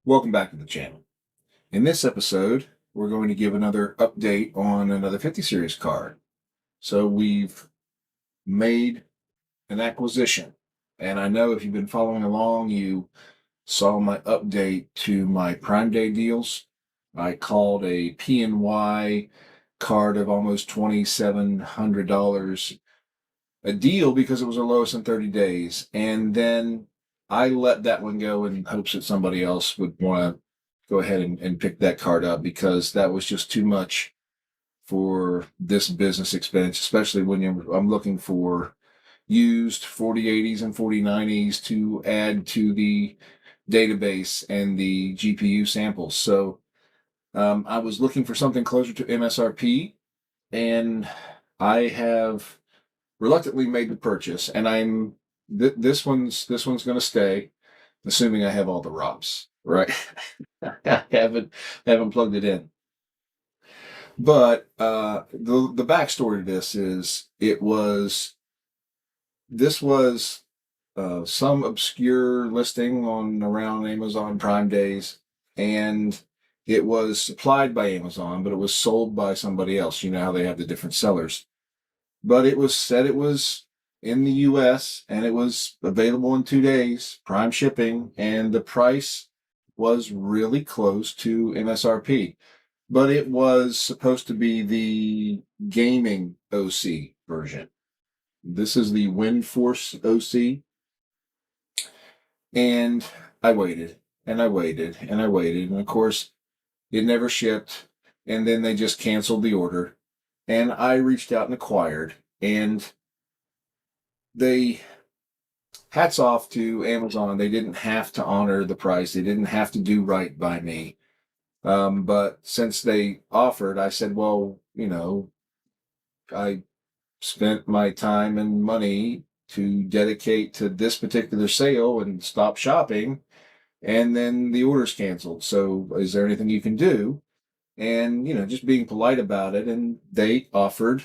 Welcome back to the channel. In this episode, we're going to give another update on another 50 series card. So we've made an acquisition, and I know if you've been following along, you saw my update to my Prime Day deals. I called a PNY card of almost $2,700 a deal because it was the lowest in 30 days. And then I let that one go in hopes that somebody else would want to go ahead and pick that card up because that was just too much for this business expense, especially when I'm looking for used 4080s and 4090s to add to the database and the GPU samples. So I was looking for something closer to MSRP, and I have reluctantly made the purchase, and this one's going to stay, assuming I have all the ROMs, right? I haven't plugged it in. But the backstory to this is this was some obscure listing on around Amazon Prime days, and it was supplied by Amazon, but it was sold by somebody else. You know how they have the different sellers. But it was said it was in the US and it was available in 2 days, prime shipping, and the price was really close to MSRP. But it was supposed to be the gaming OC version. This is the Windforce OC. And I waited and I waited and I waited. And of course, it never shipped. And then they just canceled the order. And I reached out and acquired. And they, hats off to Amazon. They didn't have to honor the price. They didn't have to do right by me. But since they offered, I said, well, I spent my time and money to dedicate to this particular sale and stop shopping. And then the order's canceled. So is there anything you can do? And, just being polite about it. And they offered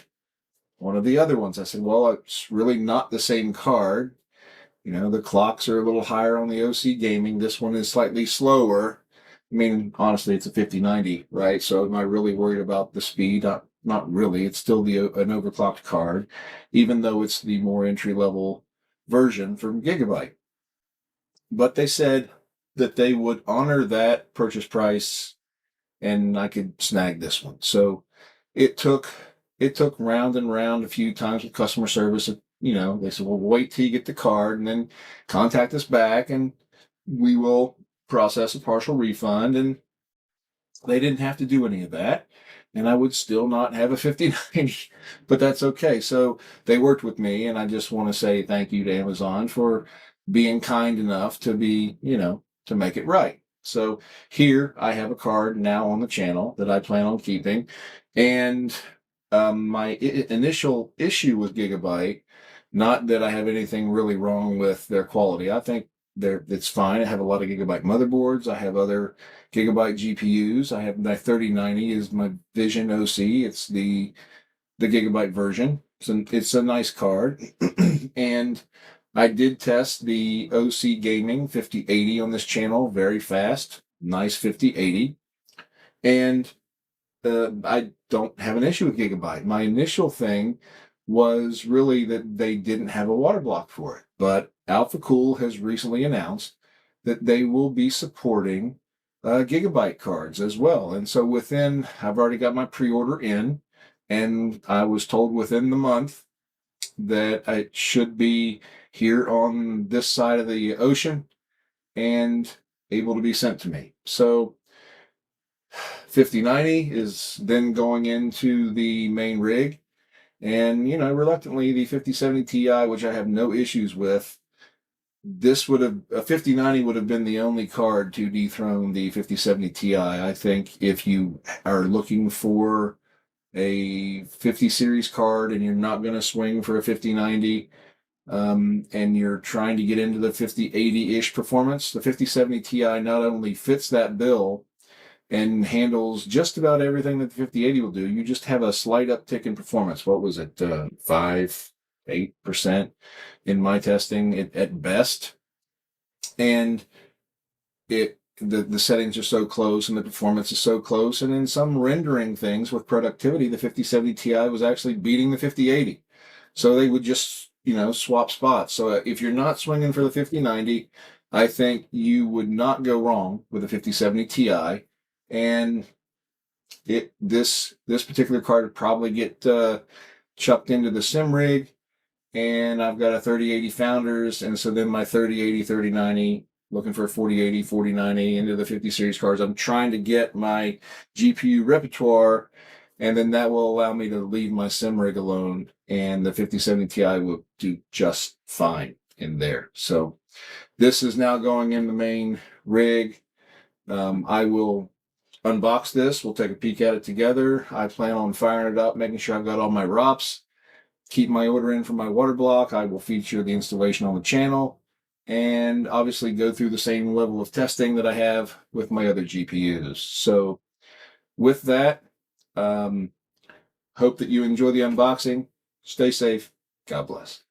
one of the other ones. I said, well, it's really not the same card. The clocks are a little higher on the OC gaming. This one is slightly slower. I mean, honestly, it's a 5090, right? So am I really worried about the speed? Not really. It's still an overclocked card, even though it's the more entry-level version from Gigabyte. But they said that they would honor that purchase price and I could snag this one. So it took round and round a few times with customer service. They said, well, wait till you get the card and then contact us back and we will process a partial refund. And they didn't have to do any of that. And I would still not have a 5090, but that's okay. So they worked with me, and I just want to say thank you to Amazon for being kind enough to to make it right. So here I have a card now on the channel that I plan on keeping. And my initial issue with Gigabyte, not that I have anything really wrong with their quality. I think it's fine. I have a lot of Gigabyte motherboards. I have other Gigabyte GPUs. I have my 3090 is my Vision OC. It's the Gigabyte version. It's a nice card. And I did test the OC Gaming 5080 on this channel, very fast, nice 5080. And I don't have an issue with Gigabyte. My initial thing was really that they didn't have a water block for it. But AlphaCool has recently announced that they will be supporting Gigabyte cards as well. And so I've already got my pre-order in, and I was told within the month that it should be here on this side of the ocean and able to be sent to me. So 5090 is then going into the main rig. And, reluctantly, the 5070 Ti, which I have no issues with, a 5090 would have been the only card to dethrone the 5070 Ti. I think if you are looking for a 50 series card and you're not going to swing for a 5090, and you're trying to get into the 5080-ish performance, the 5070 Ti not only fits that bill and handles just about everything that the 5080 will do. You just have a slight uptick in performance. What was it? 8% in my testing at best. And it the settings are so close and the performance is so close. And in some rendering things with productivity, the 5070 Ti was actually beating the 5080. So they would just, swap spots. So if you're not swinging for the 5090, I think you would not go wrong with a 5070 Ti. And this particular card would probably get chucked into the sim rig. And I've got a 3080 Founders, and so then my 3080, 3090, looking for a 4080, 4090 into the 50 series cards. I'm trying to get my GPU repertoire, and then that will allow me to leave my sim rig alone, and the 5070 Ti will do just fine in there. So this is now going in the main rig. I will unbox this. We'll take a peek at it together. I plan on firing it up, making sure I've got all my ROPs. Keep my order in for my water block. I will feature the installation on the channel and obviously go through the same level of testing that I have with my other GPUs. So with that, hope that you enjoy the unboxing. Stay safe. God bless.